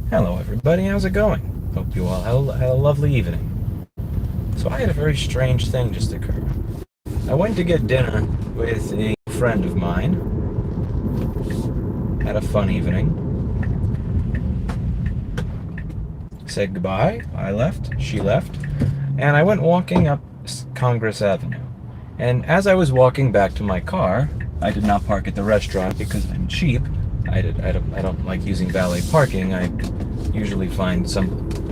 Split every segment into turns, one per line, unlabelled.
Hello everybody, how's it going? Hope you all had a lovely evening. So I had a very strange thing just occur. I went to get dinner with a friend of mine. Had a fun evening. Said goodbye, I left, she left, and I went walking up Congress Avenue. And as I was walking back to my car, I did not park at the restaurant because I'm cheap. I don't like using valet parking. I usually find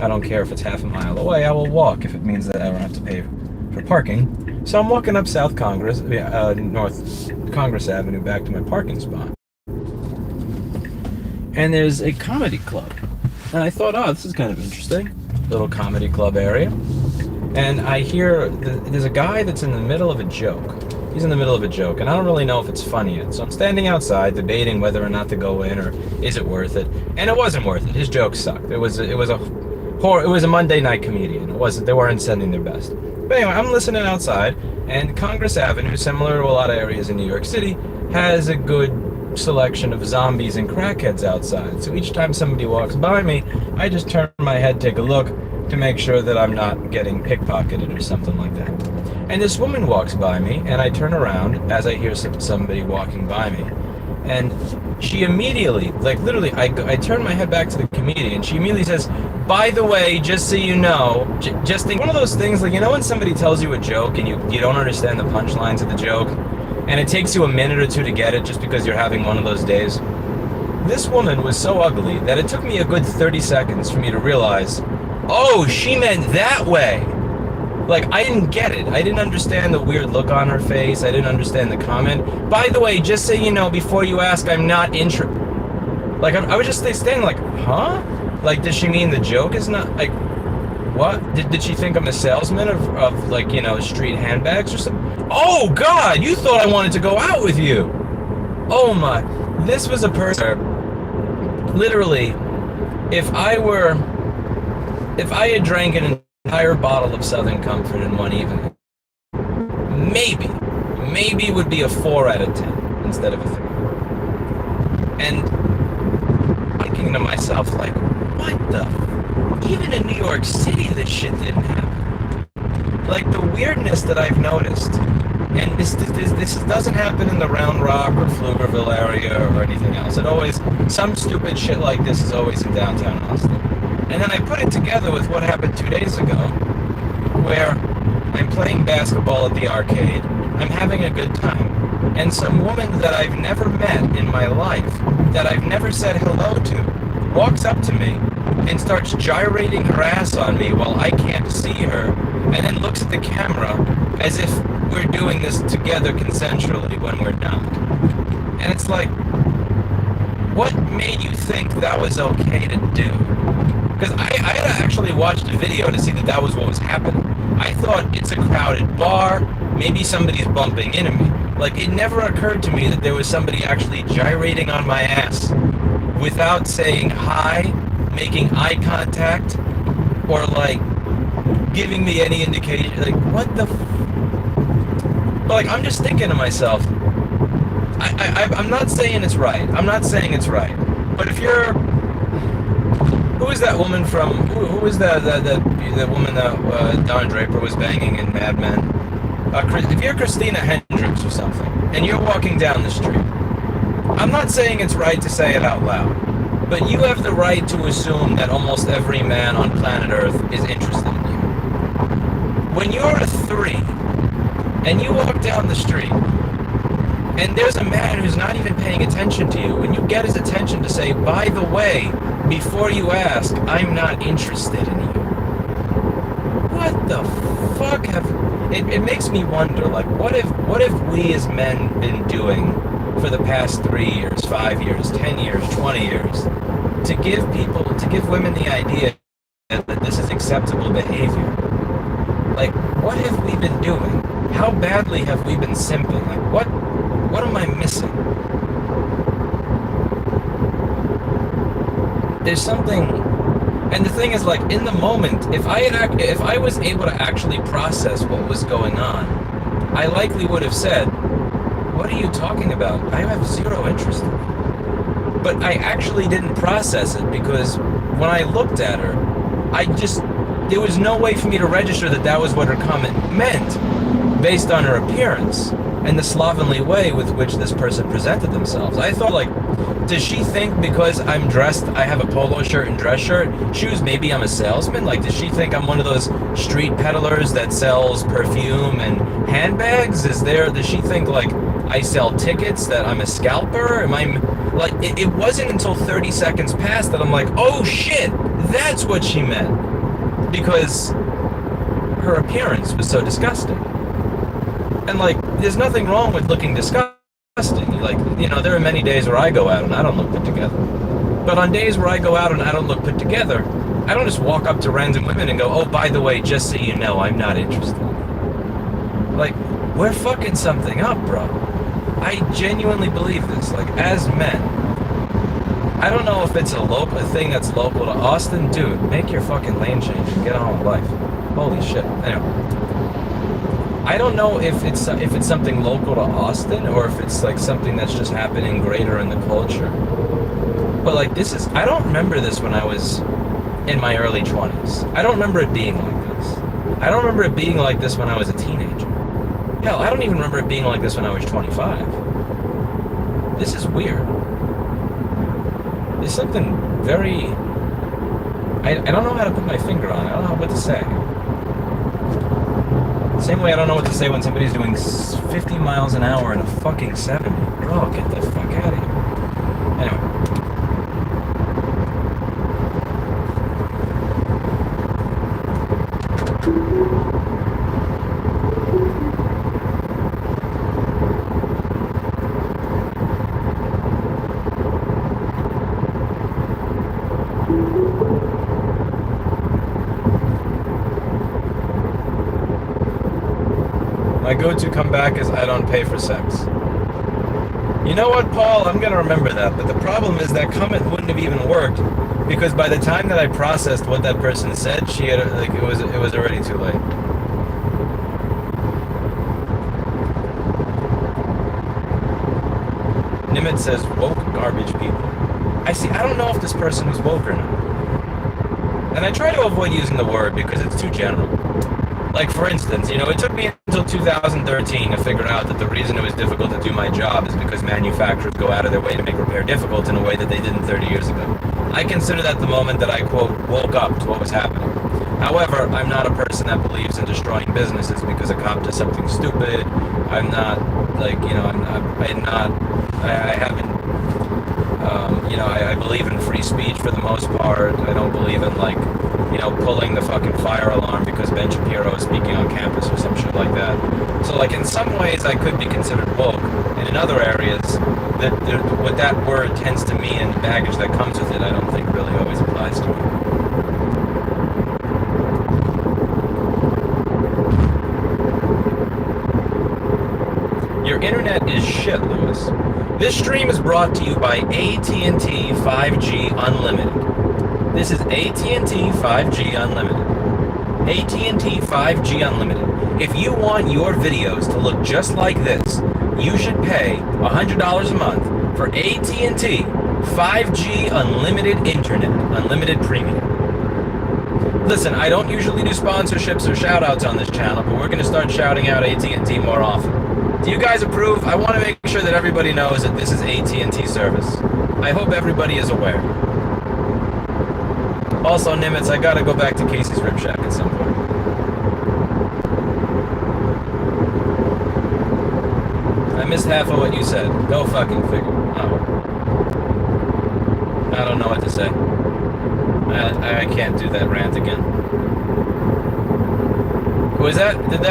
I don't care if it's half a mile away, I will walk if it means that I don't have to pay for parking. So I'm walking up North Congress Avenue back to my parking spot. And there's a comedy club. And I thought, oh, this is kind of interesting. Little comedy club area. And I hear there's a guy that's in the middle of a joke. He's in the middle of a joke, and I don't really know if it's funny yet. So I'm standing outside debating whether or not to go in or is it worth it. And it wasn't worth it. His joke sucked. It was a Monday night comedian. They weren't sending their best. But anyway, I'm listening outside, and Congress Avenue, similar to a lot of areas in New York City, has a good selection of zombies and crackheads outside. So each time somebody walks by me, I just turn my head, take a look to make sure that I'm not getting pickpocketed or something like that. And this woman walks by me, and I turn around as I hear somebody walking by me. And she immediately, like literally, I turn my head back to the comedian, and she immediately says, by the way, just so you know, just think, one of those things, like, you know when somebody tells you a joke and you don't understand the punchlines of the joke, and it takes you a minute or two to get it just because you're having one of those days? This woman was so ugly that it took me a good 30 seconds for me to realize, oh, she meant that way. Like, I didn't get it. I didn't understand the weird look on her face. I didn't understand the comment. By the way, just so you know, before you ask, I'm not interested. Like, I was just standing like, huh? Like, does she mean the joke is not, like, what? Did she think I'm a salesman of like, you know, street handbags or something? Oh, God, you thought I wanted to go out with you. Oh, my. This was a person, literally, if I had drank an entire bottle of Southern Comfort in one evening, maybe it would be a 4 out of 10 instead of a 3. And thinking to myself, like, what the? Even in New York City, this shit didn't happen. Like, the weirdness that I've noticed, and this doesn't happen in the Round Rock or Pflugerville area or anything else. Some stupid shit like this is always in downtown Austin. And then I put it together with what happened 2 days ago, where I'm playing basketball at the arcade, I'm having a good time, and some woman that I've never met in my life, that I've never said hello to, walks up to me and starts gyrating her ass on me while I can't see her, and then looks at the camera as if we're doing this together consensually when we're not. And it's like, what made you think that was okay to do? Because I had actually watched a video to see that was what was happening. I thought it's a crowded bar, maybe somebody's bumping into me. Like, it never occurred to me that there was somebody actually gyrating on my ass without saying hi, making eye contact, or like giving me any indication. Like, what the But like, I'm just thinking to myself, I'm not saying it's right. I'm not saying it's right. But if you're, who is that woman from? Who is that woman that Don Draper was banging in Mad Men? If you're Christina Hendricks or something, and you're walking down the street, I'm not saying it's right to say it out loud, but you have the right to assume that almost every man on planet Earth is interested in you. When you're a 3, and you walk down the street, and there's a man who's not even paying attention to you, and you get his attention to say, by the way, before you ask, I'm not interested in you. What the fuck it makes me wonder, like, what have we as men been doing for the past 3 years, 5 years, 10 years, 20 years, to give women the idea that this is acceptable behavior? Like, what have we been doing? How badly have we been simping? Like, what am I missing? There's something, and the thing is, like, in the moment, if I was able to actually process what was going on, I likely would have said, what are you talking about? I have zero interest in it. But I actually didn't process it because when I looked at her, there was no way for me to register that that was what her comment meant based on her appearance and the slovenly way with which this person presented themselves. I thought, like, does she think because I'm dressed, I have a polo shirt and dress shirt, shoes, maybe I'm a salesman? Like, does she think I'm one of those street peddlers that sells perfume and handbags? Does she think, like, I sell tickets, that I'm a scalper? Am I, like, it wasn't until 30 seconds passed that I'm like, oh shit, that's what she meant. Because her appearance was so disgusting. And, like, there's nothing wrong with looking disgusting. Like, you know, there are many days where I go out and I don't look put together. But on days where I go out and I don't look put together, I don't just walk up to random women and go, oh, by the way, just so you know, I'm not interested. Like, we're fucking something up, bro. I genuinely believe this. Like, as men, I don't know if it's a thing that's local to Austin. Dude, make your fucking lane change and get on with life. Holy shit. Anyway. I don't know if it's something local to Austin or if it's like something that's just happening greater in the culture. But like I don't remember this when I was in my early 20s. I don't remember it being like this. I don't remember it being like this when I was a teenager. Hell, I don't even remember it being like this when I was 25. This is weird. There's something very... I don't know how to put my finger on it. I don't know what to say. Same way I don't know what to say when somebody's doing 50 miles an hour in a fucking 70. Bro, get the fuck out of here. Anyway. My go-to comeback is I don't pay for sex. You know what, Paul? I'm going to remember that. But the problem is that comment wouldn't have even worked because by the time that I processed what that person said, she had like it was already too late. Nimitz says woke garbage people. I don't know if this person was woke or not. And I try to avoid using the word because it's too general. Like, for instance, you know, it took me until 2013 to figure out that the reason it was difficult to do my job is because manufacturers go out of their way to make repair difficult in a way that they didn't 30 years ago. I consider that the moment that I, quote, woke up to what was happening. However, I'm not a person that believes in destroying businesses because a cop does something stupid. I'm not, like, you know, I haven't, you know, I believe in free speech for the most part. I don't believe in, like, you know, pulling the fucking fire alarm because Ben Shapiro is speaking on campus or some shit like that. So, like, in some ways I could be considered woke, and in other areas, what that word tends to mean and the baggage that comes with it, I don't think really always applies to me. Your internet is shit, Lewis. This stream is brought to you by AT&T 5G Unlimited. This is AT&T 5G Unlimited. AT&T 5G Unlimited. If you want your videos to look just like this, you should pay $100 a month for AT&T 5G Unlimited Internet, Unlimited Premium. Listen, I don't usually do sponsorships or shoutouts on this channel, but we're going to start shouting out AT&T more often. Do you guys approve? I want to make sure that everybody knows that this is AT&T service. I hope everybody is aware. Also, Nimitz, I gotta go back to Casey's Rib Shack at some point. I missed half of what you said. Go fucking figure. Oh. I don't know what to say. I can't do that rant again. Was did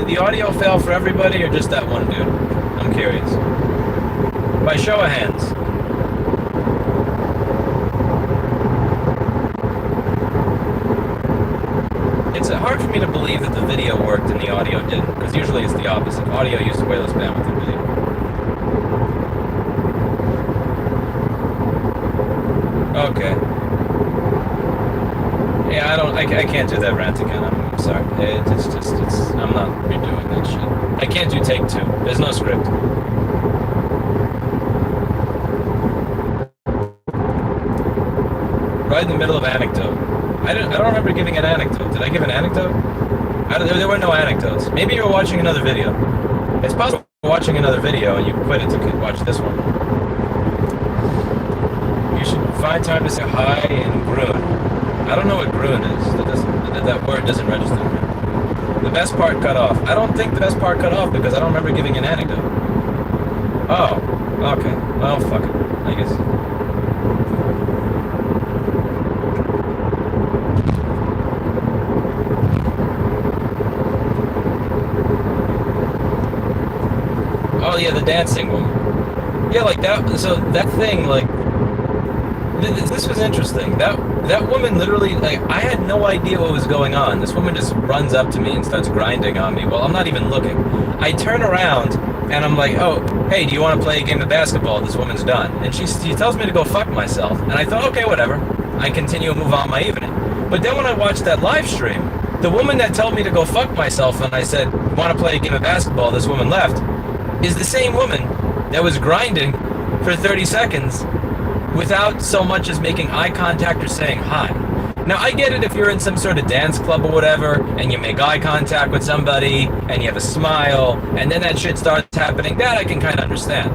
the audio fail for everybody or just that one dude? I'm curious. By show of hands. It's hard for me to believe that the video worked and the audio didn't, because usually it's the opposite. Audio uses way less bandwidth than video. Okay. Yeah, I can't do that rant again. I'm sorry. I'm not redoing that shit. I can't do take two. There's no script. right in the middle of anecdote. I don't remember giving an anecdote. Did I give an anecdote? There were no anecdotes. Maybe you were watching another video. It's possible you're watching another video and you quit it to watch this one. You should find time to say hi in Groon. I don't know what Groon is. That word doesn't register. The best part cut off. I don't think the best part cut off because I don't remember giving an anecdote. Oh, okay. Well, fuck it, I guess. Oh yeah, the dancing woman. Yeah, like that. So that thing, like, this was interesting. That woman literally, like, I had no idea what was going on. This woman just runs up to me and starts grinding on me. Well, I'm not even looking. I turn around and I'm like, oh, hey, do you want to play a game of basketball? This woman's done. And she tells me to go fuck myself. And I thought, okay, whatever. I continue and move on my evening. But then when I watched that live stream, the woman that told me to go fuck myself and I said, want to play a game of basketball? This woman left. Is the same woman that was grinding for 30 seconds without so much as making eye contact or saying hi. Now, I get it if you're in some sort of dance club or whatever, and you make eye contact with somebody, and you have a smile, and then that shit starts happening, that I can kind of understand.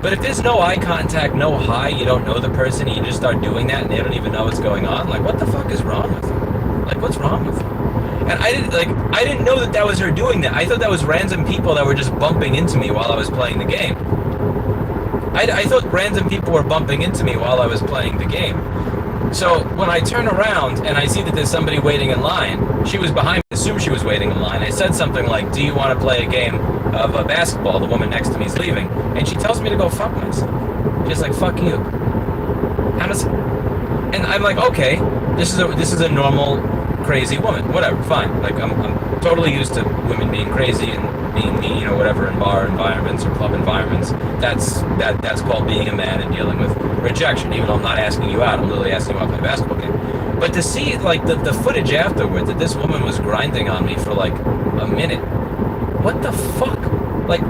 But if there's no eye contact, no hi, you don't know the person, and you just start doing that, and they don't even know what's going on, like, what the fuck is wrong with you? Like, what's wrong with you? And I didn't know that was her doing that. I thought that was random people that were just bumping into me while I was playing the game. I thought random people were bumping into me while I was playing the game. So when I turn around and I see that there's somebody waiting in line, she was behind me, I assumed she was waiting in line. I said something like, do you want to play a game of basketball? The woman next to me is leaving. And she tells me to go fuck myself. She's like, fuck you. And I'm like, okay, this is a normal crazy woman. Whatever, fine. Like, I'm totally used to women being crazy and being mean, you know, whatever, in bar environments or club environments. That's called being a man and dealing with rejection. Even though I'm not asking you out, I'm literally asking you out to play a basketball game. But to see, like, the footage afterward that this woman was grinding on me for, like, a minute. What the fuck? Like,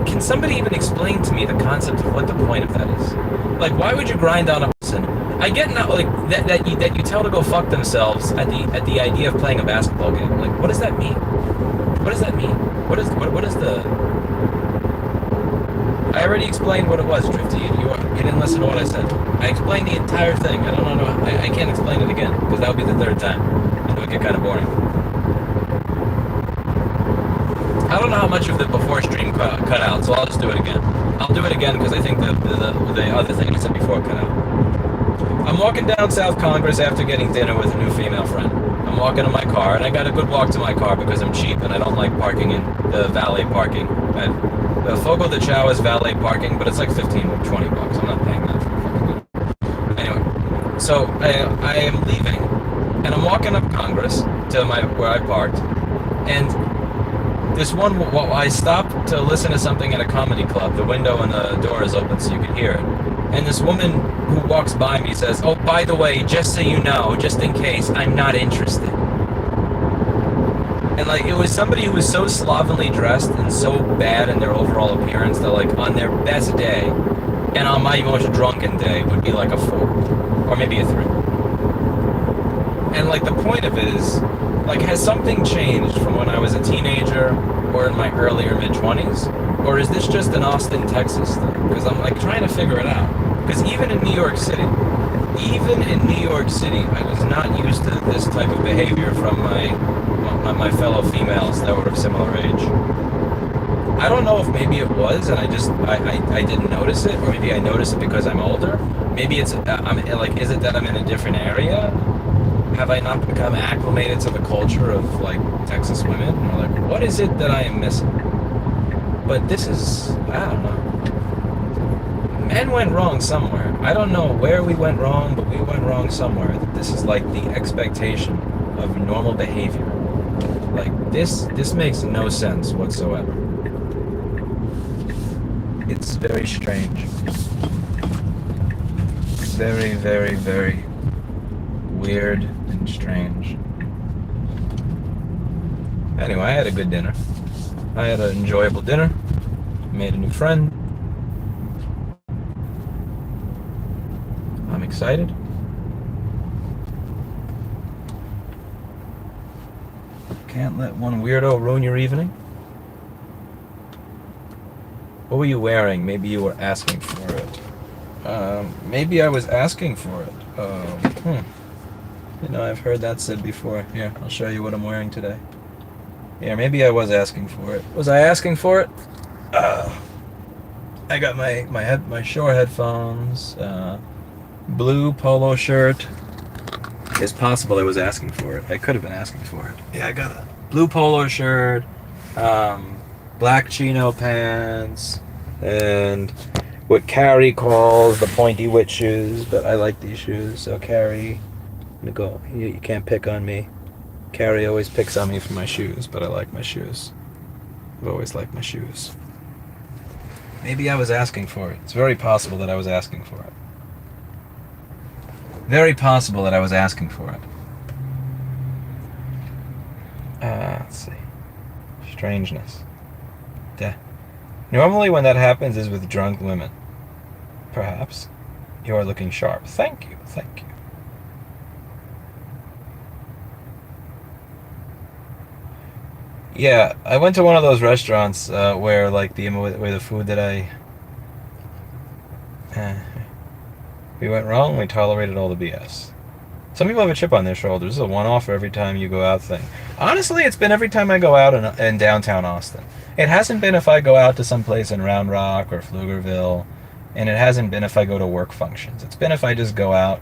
can somebody even explain to me the concept of what the point of that is? Like, why would you grind on a person? I get now, like, that you tell to go fuck themselves at the idea of playing a basketball game. Like, what does that mean? What does that mean? What is the... I already explained what it was, Drifty. You didn't listen to what I said. I explained the entire thing. I don't know. I can't explain it again, because that would be the third time. And it would get kind of boring. I don't know how much of the before stream cut out, so I'll just do it again. I'll do it again because I think the other thing I said before cut out. I'm walking down South Congress after getting dinner with a new female friend. I'm walking to my car, and I got a good walk to my car because I'm cheap and I don't like parking in the valet parking. The Fogo de Chao is valet parking, but it's like 15 or 20 bucks. I'm not paying that for fucking good. Anyway, so I am leaving, and I'm walking up Congress to where I parked, and this one, I stopped to listen to something at a comedy club. The window and the door is open so you can hear it. And this woman who walks by me says, oh, by the way, just so you know, just in case, I'm not interested. And, like, it was somebody who was so slovenly dressed and so bad in their overall appearance that, like, on their best day and on my most drunken day would be like a 4 or maybe a 3. And, like, the point of it is, like, has something changed from when I was a teenager or in my earlier mid-20s? Or is this just an Austin, Texas thing? Because I'm, like, trying to figure it out. Because even in New York City, I was not used to this type of behavior from my fellow females that were of similar age. I don't know if maybe it was and I didn't notice it, or maybe I noticed it because I'm older. Maybe it's, is it that I'm in a different area? Have I not become acclimated to the culture of, like, Texas women? Or, like, what is it that I am missing? But this is, I don't know. Men went wrong somewhere. I don't know where we went wrong, but we went wrong somewhere. This is like the expectation of normal behavior. Like, this makes no sense whatsoever. It's very strange. Very, very, very weird and strange. Anyway, I had a good dinner. I had an enjoyable dinner. Made a new friend. I'm excited. Can't let one weirdo ruin your evening. What were you wearing? Maybe you were asking for it. Maybe I was asking for it. You know, I've heard that said before. Here, I'll show you what I'm wearing today. Yeah, maybe I was asking for it. Was I asking for it? I got my Shure headphones, blue polo shirt. It's possible I was asking for it. I could have been asking for it. Yeah, I got a blue polo shirt, black chino pants, and what Carrie calls the pointy wit shoes, but I like these shoes, so Carrie, you can't pick on me. Carrie always picks on me for my shoes, but I like my shoes. I've always liked my shoes. Maybe I was asking for it. It's very possible that I was asking for it. Very possible that I was asking for it. Let's see. Strangeness. Normally when that happens is with drunk women. Perhaps. You are looking sharp. Thank you, thank you. Yeah, I went to one of those restaurants where like where the food that we went wrong. We tolerated all the BS. Some people have a chip on their shoulders. This is a one-off for every time you go out thing. Honestly, it's been every time I go out in downtown Austin. It hasn't been if I go out to some place in Round Rock or Pflugerville, and it hasn't been if I go to work functions. It's been if I just go out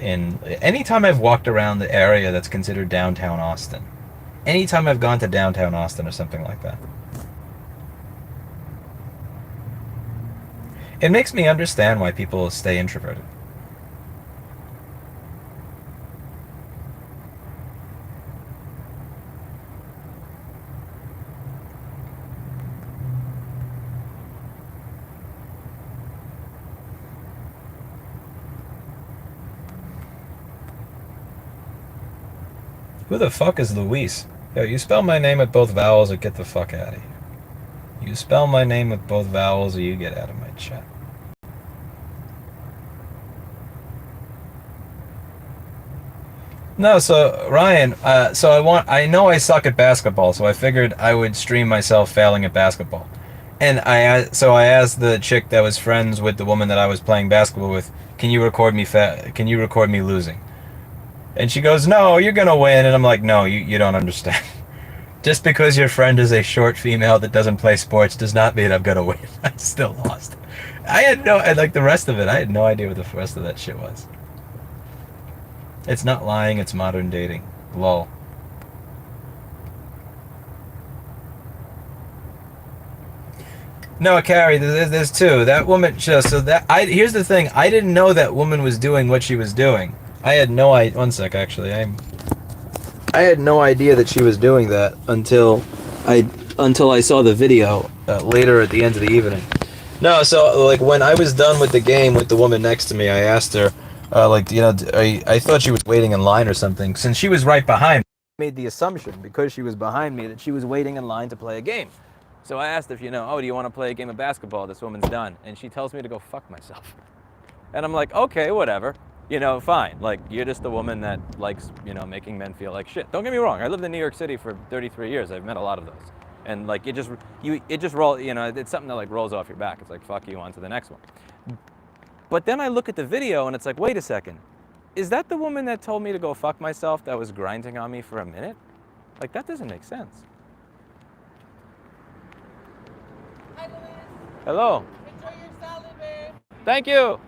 anytime I've walked around the area that's considered downtown Austin. Anytime I've gone to downtown Austin or something like that. It makes me understand why people stay introverted. Who the fuck is Luis? Yo, you spell my name with both vowels or get the fuck out of here. You spell my name with both vowels or you get out of my chat. No, so Ryan, I know I suck at basketball, so I figured I would stream myself failing at basketball. And I asked the chick that was friends with the woman that I was playing basketball with, can you record me losing? And she goes, no, you're gonna win. And I'm like, no, you don't understand. Just because your friend is a short female that doesn't play sports does not mean I'm gonna win. I still lost. Like the rest of it, I had no idea what the rest of that shit was. It's not lying, it's modern dating. Lol. No, Carrie, there's two. That woman, here's the thing, I didn't know that woman was doing what she was doing. I had no idea. One sec, actually. I had no idea that she was doing that until I saw the video later at the end of the evening. No, so like when I was done with the game with the woman next to me, I asked her, I thought she was waiting in line or something. Since she was right behind me, I made the assumption because she was behind me that she was waiting in line to play a game. So I asked if do you want to play a game of basketball? This woman's done, and she tells me to go fuck myself. And I'm like, okay, whatever. Fine. Like, you're just the woman that likes, making men feel like shit. Don't get me wrong. I lived in New York City for 33 years. I've met a lot of those. And, like, it's something that, like, rolls off your back. It's like, fuck you, on to the next one. But then I look at the video, and it's like, wait a second. Is that the woman that told me to go fuck myself that was grinding on me for a minute? Like, that doesn't make sense.
Hi, Louis.
Hello.
Enjoy your salad, babe.
Thank you.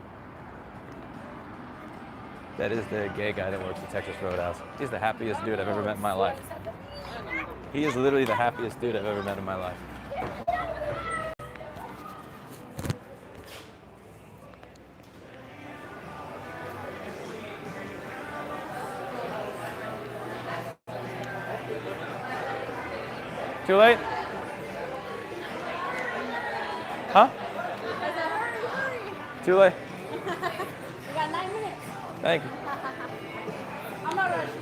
That is the gay guy that works at Texas Roadhouse. He's the happiest dude I've ever met in my life. He is literally the happiest dude I've ever met in my life. Too late? Huh? Too late?
We got 9 minutes.
Thank you.
I'm not rushing.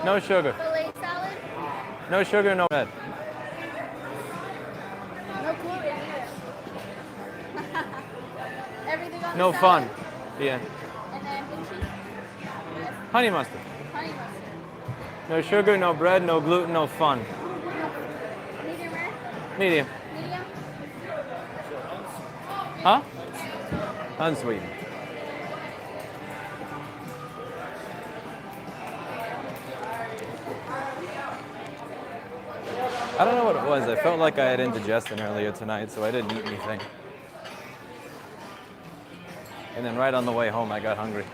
No sugar.
Filet salad?
No sugar, no bread.
No gluten either. Everything on
No
the
fun.
salad?
Yeah.
And then blue cheese? Yes.
Honey mustard.
Honey mustard.
No sugar, no bread, no gluten, no fun.
Medium rare?
Medium.
Medium?
Huh? Unsweetened. I don't know what it was. I felt like I had indigestion earlier tonight, so I didn't eat anything. And then right on the way home, I got hungry.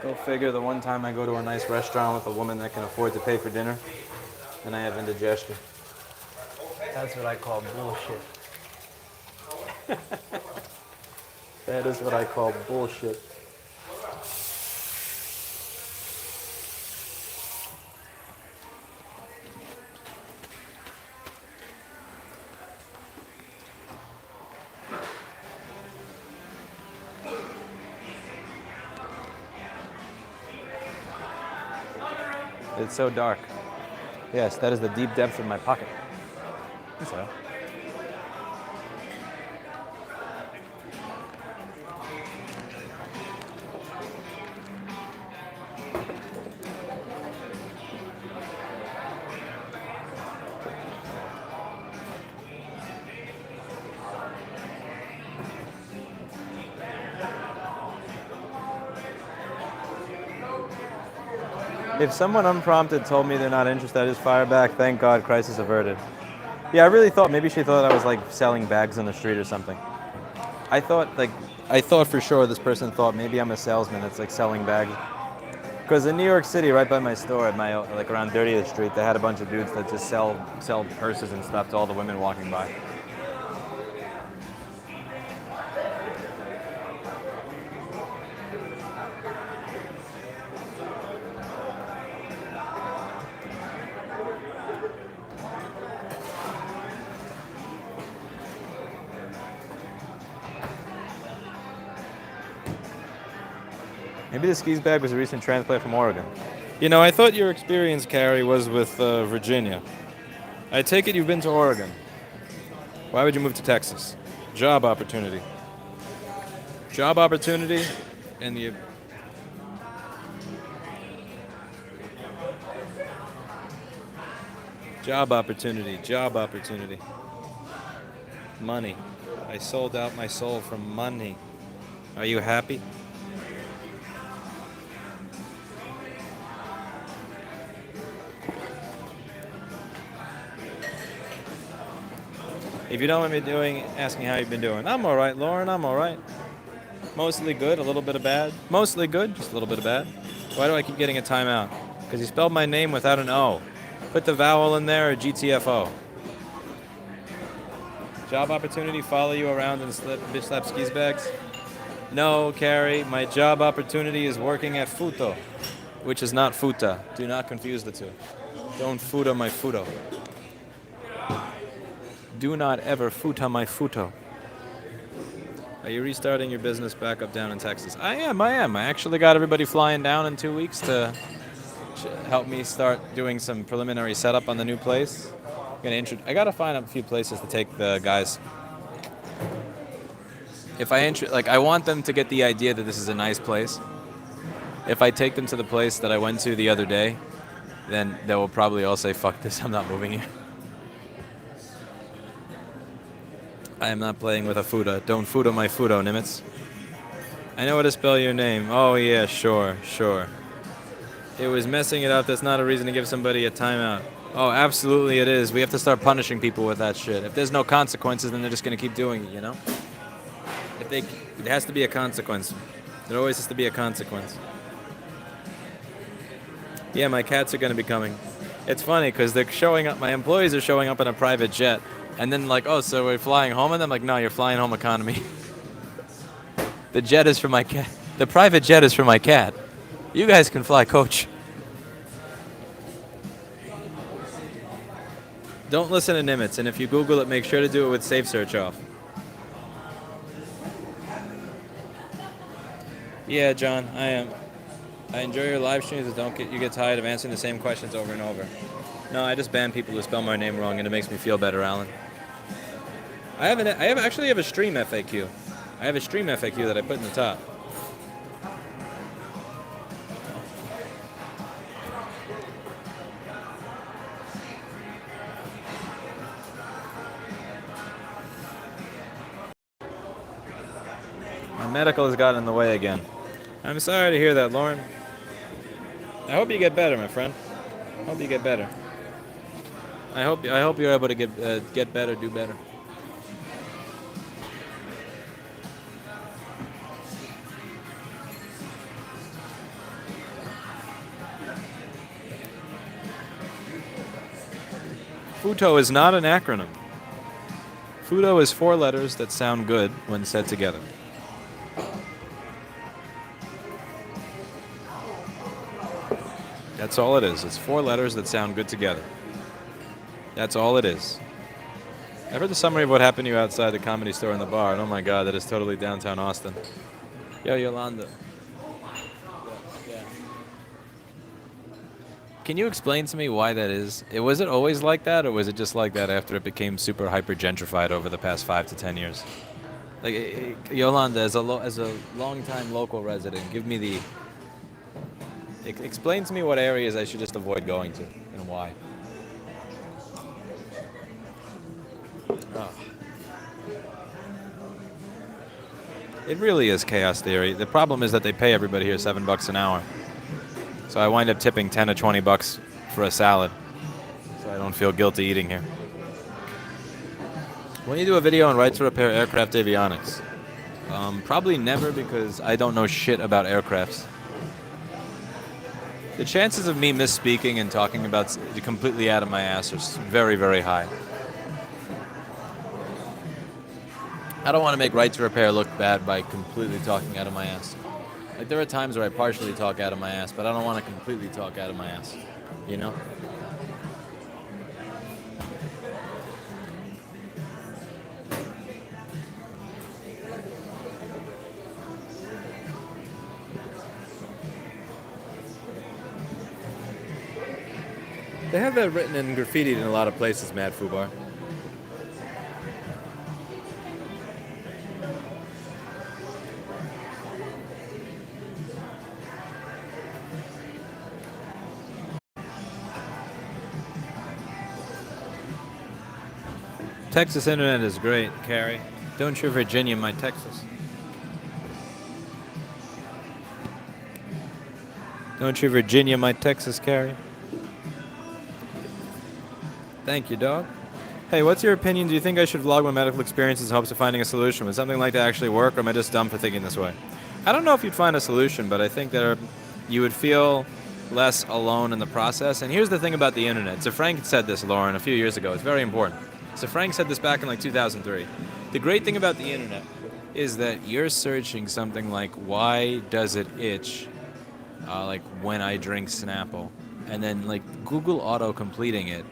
Go figure, the one time I go to a nice restaurant with a woman that can afford to pay for dinner, and I have indigestion. That's what I call bullshit. That is what I call bullshit. It's so dark. Yes, that is the deep depths of my pocket. So. If someone unprompted told me they're not interested, I just fire back, thank God, crisis averted. Yeah, I really thought, maybe she thought I was like selling bags on the street or something. I thought for sure this person thought maybe I'm a salesman that's like selling bags. Because in New York City, right by my store, at my like around 30th Street, they had a bunch of dudes that just sell purses and stuff to all the women walking by. Maybe the skis bag was a recent transplant from Oregon. You know, I thought your experience, Carrie, was with Virginia. I take it you've been to Oregon. Why would you move to Texas? Job opportunity. Job opportunity, and you... Job opportunity, job opportunity. Money. I sold out my soul for money. Are you happy? If you don't want me asking how you've been doing. I'm all right, Lauren, I'm all right. Mostly good, a little bit of bad. Mostly good, just a little bit of bad. Why do I keep getting a timeout? Because you spelled my name without an O. Put the vowel in there, or GTFO. Job opportunity, follow you around and bitch slap skis bags? No, Carrie, my job opportunity is working at Futo, which is not Futa. Do not confuse the two. Don't Futa my Futo. Do not ever Futa my Futo. Are you restarting your business back up down in Texas? I am. I actually got everybody flying down in 2 weeks to help me start doing some preliminary setup on the new place. I gotta find a few places to take the guys. I want them to get the idea that this is a nice place. If I take them to the place that I went to the other day, then they will probably all say, fuck this, I'm not moving here. I am not playing with a Futa. Don't Futa my Futo, Nimitz. I know how to spell your name. Oh yeah, sure. It was messing it up. That's not a reason to give somebody a timeout. Oh, absolutely it is. We have to start punishing people with that shit. If there's no consequences, then they're just going to keep doing it, you know? It has to be a consequence. There always has to be a consequence. Yeah, my cats are going to be coming. It's funny because they're showing up. My employees are showing up in a private jet. And then like, oh, so we're flying home? And I'm like, no, you're flying home economy. The jet is for my cat. The private jet is for my cat. You guys can fly coach. Don't listen to Nimitz, and if you Google it, make sure to do it with safe search off. Yeah, John, I am. I enjoy your live streams, but you get tired of answering the same questions over and over. No, I just ban people who spell my name wrong, and it makes me feel better, Alan. I actually have a stream FAQ. I have a stream FAQ that I put in the top. My medical has gotten in the way again. I'm sorry to hear that, Lauren. I hope you get better, my friend. I hope you get better. I hope you're able to get better, do better. Futo is not an acronym. Futo is 4 letters that sound good when said together. That's all it is. It's 4 letters that sound good together. That's all it is. I heard the summary of what happened to you outside the Comedy Store and the bar, and oh my god, that is totally downtown Austin. Yo, Yolanda. Yeah. Can you explain to me why that is? Was it always like that, or was it just like that after it became super hyper gentrified over the past 5 to 10 years? Like, Yolanda, as a long-time local resident, give me the... Explain to me what areas I should just avoid going to, and why. Oh. It really is chaos theory. The problem is that they pay everybody here $7 an hour. So I wind up tipping 10 to 20 bucks for a salad. So I don't feel guilty eating here. When you do a video on right to repair aircraft avionics? Probably never, because I don't know shit about aircrafts. The chances of me misspeaking and talking about completely out of my ass are very, very high. I don't want to make right to repair look bad by completely talking out of my ass. Like, there are times where I partially talk out of my ass, but I don't want to completely talk out of my ass. You know? They have that written and graffitied in a lot of places, Mad Fubar. Texas internet is great, Carrie. Don't you Virginia, my Texas. Don't you Virginia, my Texas, Carrie. Thank you, dog. Hey, what's your opinion? Do you think I should vlog my medical experiences in hopes of finding a solution? Would something like that actually work, or am I just dumb for thinking this way? I don't know if you'd find a solution, but I think that you would feel less alone in the process. And here's the thing about the internet. So Frank said this, Lauren, a few years ago. It's very important. So Frank said this back in like 2003. The great thing about the internet is that you're searching something like, why does it itch like when I drink Snapple? And then like Google auto-completing it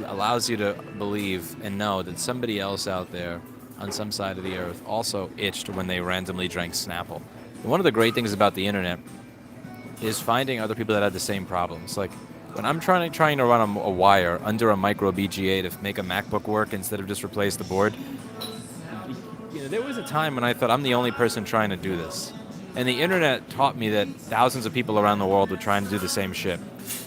allows you to believe and know that somebody else out there on some side of the earth also itched when they randomly drank Snapple. And one of the great things about the internet is finding other people that had the same problems. Like when I'm trying to run a wire under a micro BGA to make a MacBook work instead of just replace the board, you know, there was a time when I thought I'm the only person trying to do this. And the internet taught me that thousands of people around the world were trying to do the same shit.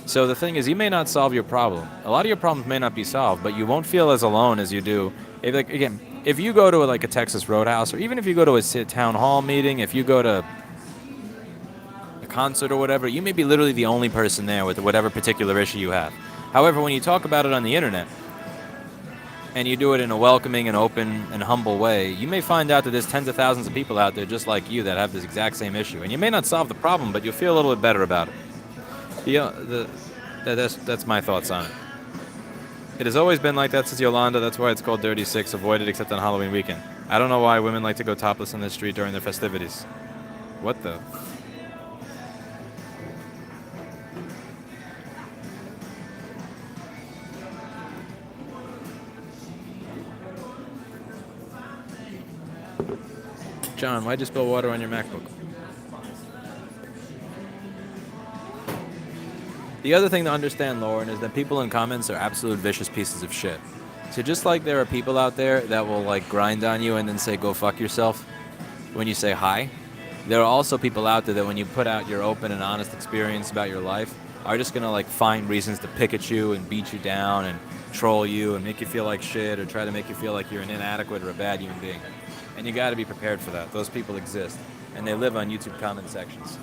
So the thing is, you may not solve your problem. A lot of your problems may not be solved, but you won't feel as alone as you do. If you go to a Texas Roadhouse, or even if you go to a town hall meeting, if you go to a concert or whatever, you may be literally the only person there with whatever particular issue you have. However, when you talk about it on the internet, and you do it in a welcoming and open and humble way, you may find out that there's tens of thousands of people out there just like you that have this exact same issue. And you may not solve the problem, but you'll feel a little bit better about it. That's my thoughts on it. It has always been like that, says Yolanda. That's why it's called Dirty Six, avoided except on Halloween weekend. I don't know why women like to go topless in the street during their festivities. What the... John, why'd you spill water on your MacBook? The other thing to understand, Lauren, is that people in comments are absolute vicious pieces of shit. So just like there are people out there that will like grind on you and then say go fuck yourself when you say hi, there are also people out there that when you put out your open and honest experience about your life are just gonna like find reasons to pick at you and beat you down and troll you and make you feel like shit or try to make you feel like you're an inadequate or a bad human being. And you gotta be prepared for that. Those people exist. And they live on YouTube comment sections.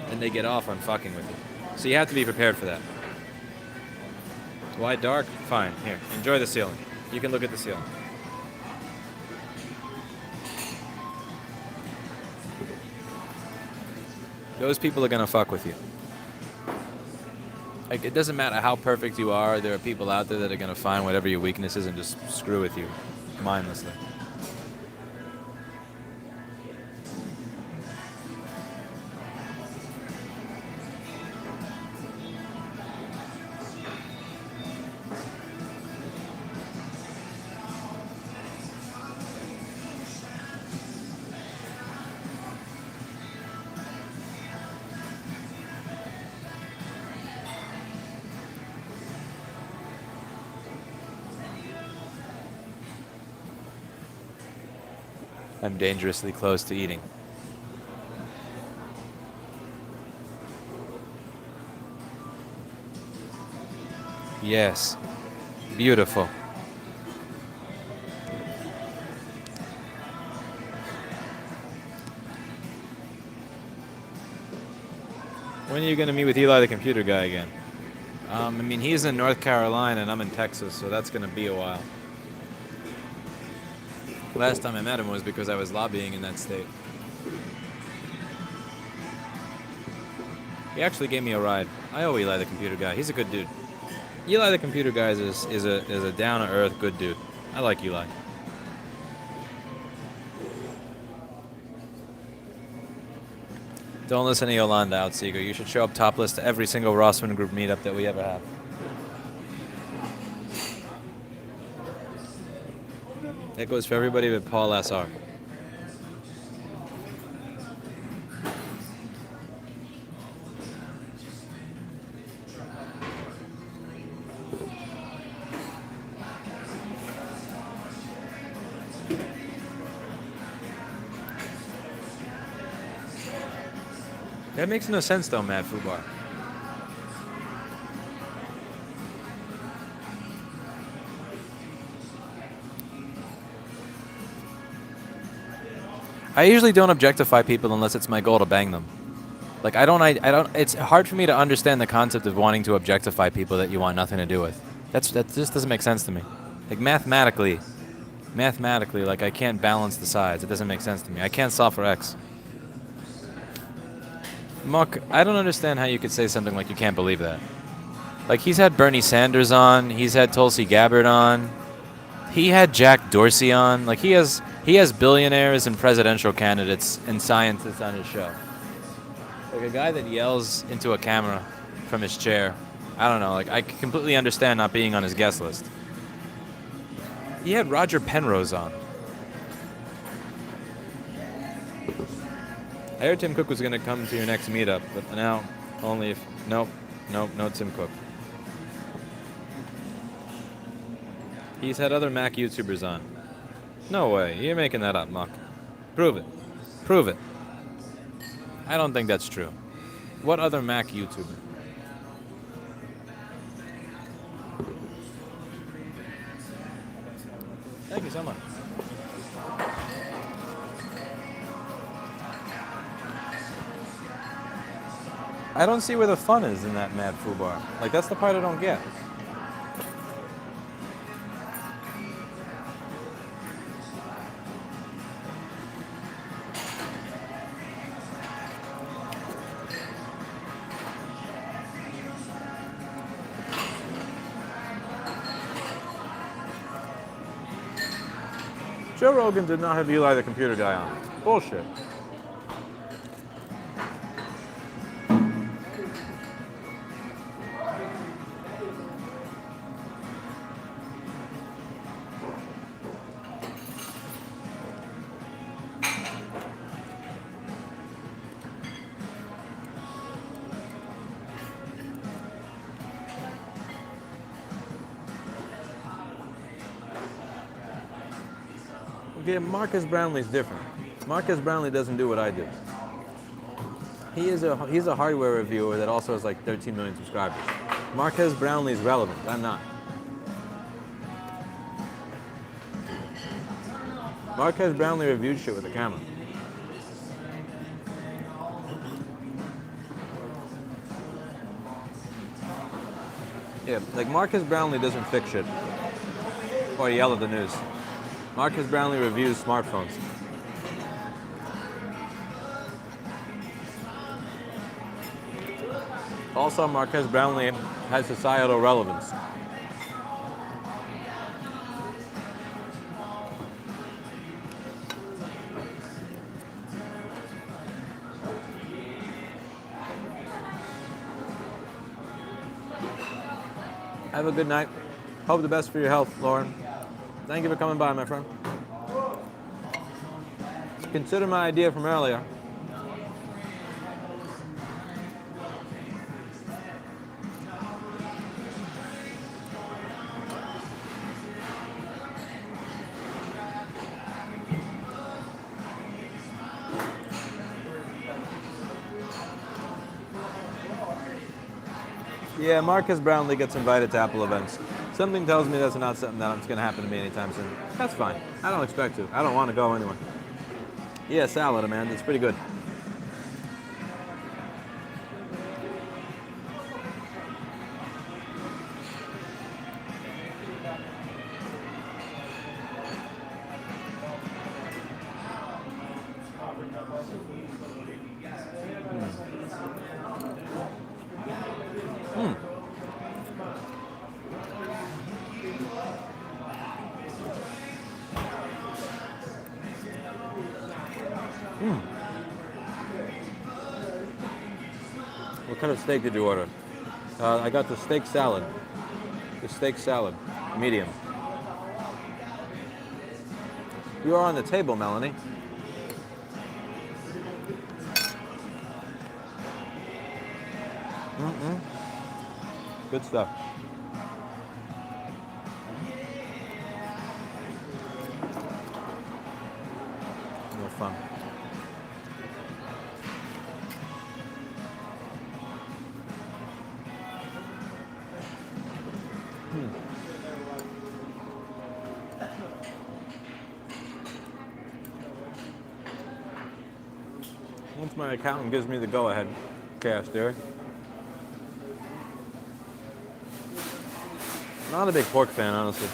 And they get off on fucking with you. So you have to be prepared for that. Why dark? Fine. Here, enjoy the ceiling. You can look at the ceiling. Those people are gonna fuck with you. Like, it doesn't matter how perfect you are, there are people out there that are gonna find whatever your weakness is and just screw with you mindlessly. I'm dangerously close to eating. Yes. Beautiful. When are you going to meet with Eli the computer guy again? I mean, he's in North Carolina and I'm in Texas, so that's going to be a while. Last time I met him was because I was lobbying in that state. He actually gave me a ride. I owe Eli the computer guy. He's a good dude. Eli the computer guy is a down-to-earth good dude. I like Eli. Don't listen to Yolanda Outsiger. You should show up topless to every single Rossman group meetup that we ever have. That goes for everybody but Paul S.R. That makes no sense though, Matt Fubar. I usually don't objectify people unless it's my goal to bang them. Like I don't. It's hard for me to understand the concept of wanting to objectify people that you want nothing to do with. That just doesn't make sense to me. Like mathematically, like I can't balance the sides. It doesn't make sense to me. I can't solve for x. Muck, I don't understand how you could say something like you can't believe that. Like he's had Bernie Sanders on. He's had Tulsi Gabbard on. He had Jack Dorsey on. Like he has billionaires and presidential candidates and scientists on his show. Like a guy that yells into a camera from his chair. I don't know. Like I completely understand not being on his guest list. He had Roger Penrose on. I heard Tim Cook was going to come to your next meetup, but now only if... Nope, no Tim Cook. He's had other Mac YouTubers on. No way, you're making that up, Muck. Prove it. Prove it. I don't think that's true. What other Mac YouTuber? Thank you so much. I don't see where the fun is in that Mad Fubar. Like, that's the part I don't get. Joe Rogan did not have Eli the computer guy on. Bullshit. Yeah, Marcus Brownlee's different. Marcus Brownlee doesn't do what I do. He's a hardware reviewer that also has like 13 million subscribers. Marcus Brownlee's relevant. I'm not. Marcus Brownlee reviewed shit with a camera. Yeah, like Marcus Brownlee doesn't fix shit or yell at the news. Marcus Brownlee reviews smartphones. Also, Marcus Brownlee has societal relevance. Have a good night. Hope the best for your health, Lauren. Thank you for coming by, my friend. Consider my idea from earlier. Yeah, Marcus Brownlee gets invited to Apple events. Something tells me that's not something that's going to happen to me anytime soon. That's fine. I don't expect to. I don't want to go anyway. Yeah, salad, Amanda. It's pretty good. What kind of steak did you order? I got the steak salad. The steak salad, medium. You are on the table, Melanie. Good stuff. No fun. Once my accountant gives me the go-ahead, cash there. Not a big pork fan, honestly.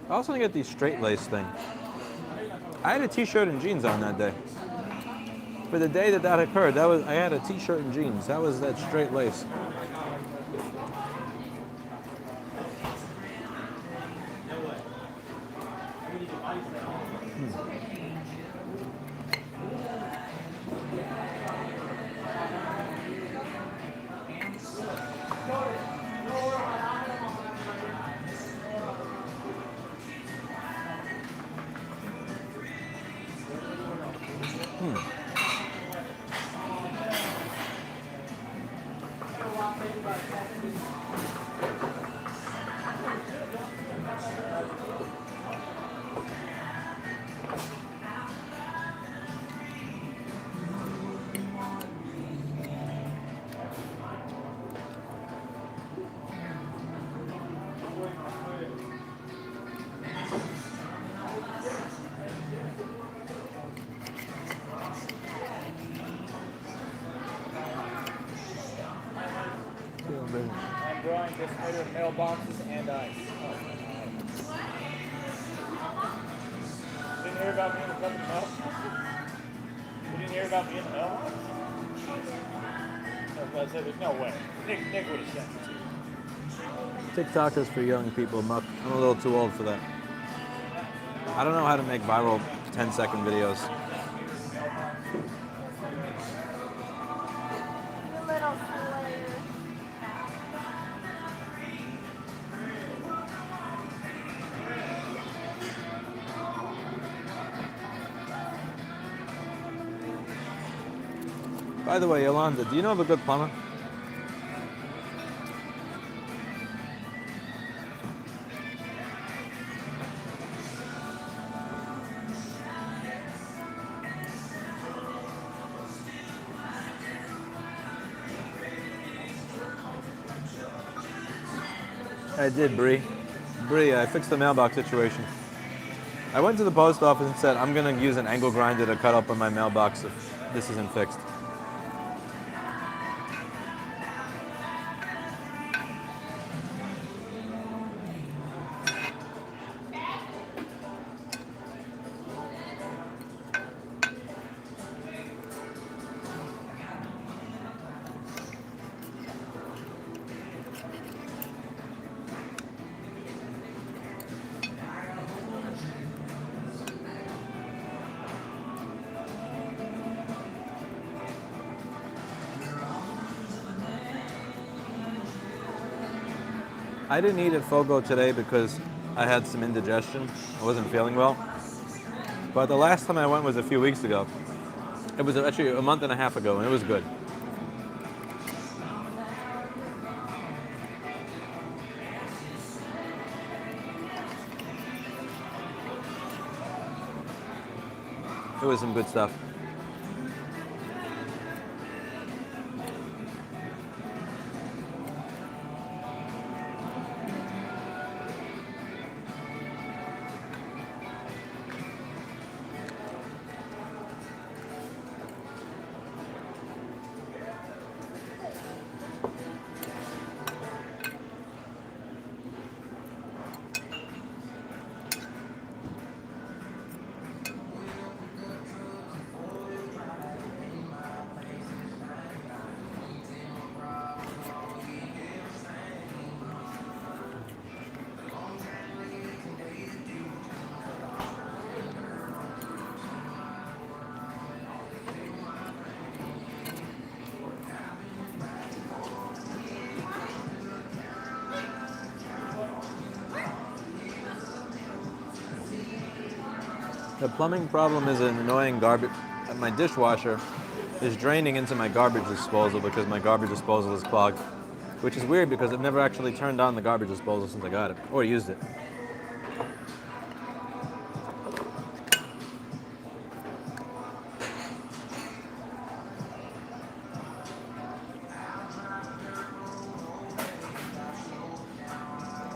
I also want to get these straight lace thing. I had a t-shirt and jeans on that day. For the day that occurred, I had a t-shirt and jeans. That was that straight lace.
I'm drawing this order of mailboxes and ice. You didn't hear about me in the fucking mail? You didn't hear about me in the mailbox? I said, there's no way. Nick would have sent it to you.
TikTok is for young people, Muck. I'm a little too old for that. I don't know how to make viral 10-second videos. By the way, Yolanda, do you know of a good plumber? I did, Bree. Bree, I fixed the mailbox situation. I went to the post office and said, I'm going to use an angle grinder to cut open my mailbox if this isn't fixed. I didn't eat at Fogo today because I had some indigestion. I wasn't feeling well. But the last time I went was a few weeks ago. It was actually a month and a half ago, and it was good. It was some good stuff. The plumbing problem is an annoying garbage. My dishwasher is draining into my garbage disposal because my garbage disposal is clogged, which is weird because I've never actually turned on the garbage disposal since I got it, or used it.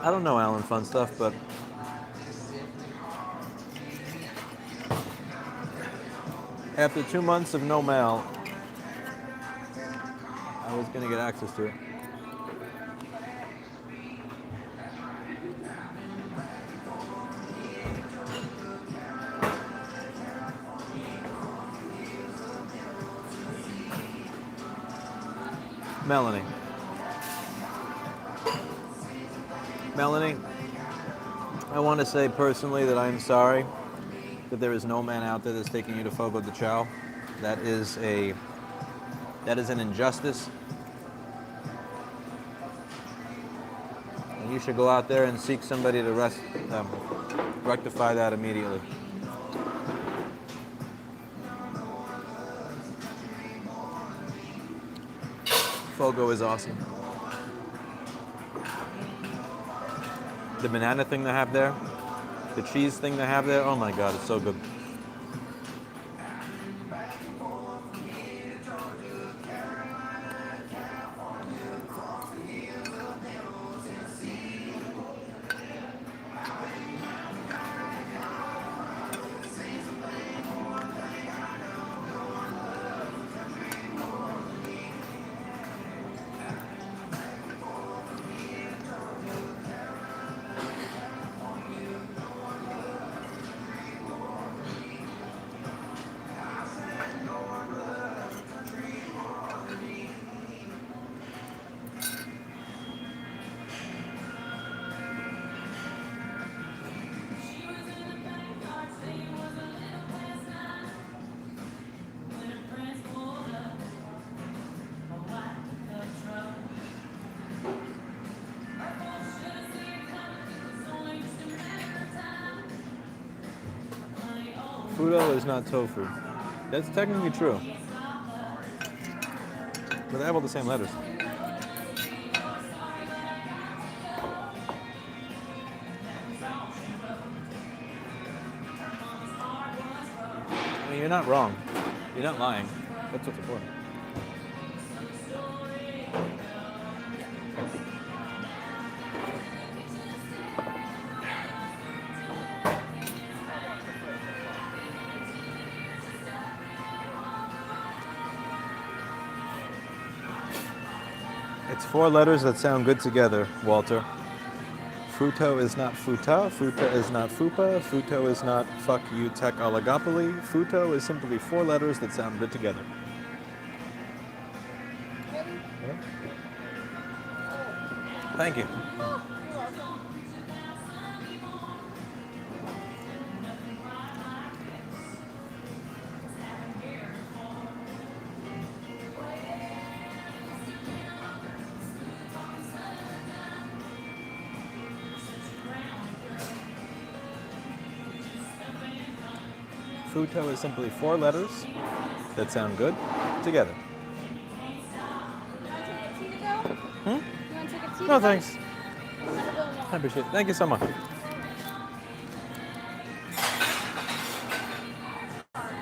I don't know Alan Fun Stuff, but after 2 months of no mail, I was going to get access to it. Melanie, I want to say personally that I'm sorry that there is no man out there that's taking you to Fogo de Chao. That is an injustice. And you should go out there and seek somebody to rectify that immediately. Fogo is awesome. The banana thing they have there, the cheese thing they have there, oh my god, it's so good. Futo is not tofu. That's technically true. But they have all the same letters. I mean, you're not wrong. You're not lying. That's what's important. It's 4 letters that sound good together, Walter. Futo is not futa, futa is not fupa, futo is not fuck you tech oligopoly. Futo is simply 4 letters that sound good together.
Really?
Thank you.
Oh, you're welcome.
Futo is simply 4 letters that sound good together.
You want to take a tea to go?
Hmm?
You want to take a tea
No,
to go?
thanks.
I'm gonna go now.
I appreciate it. Thank you so much.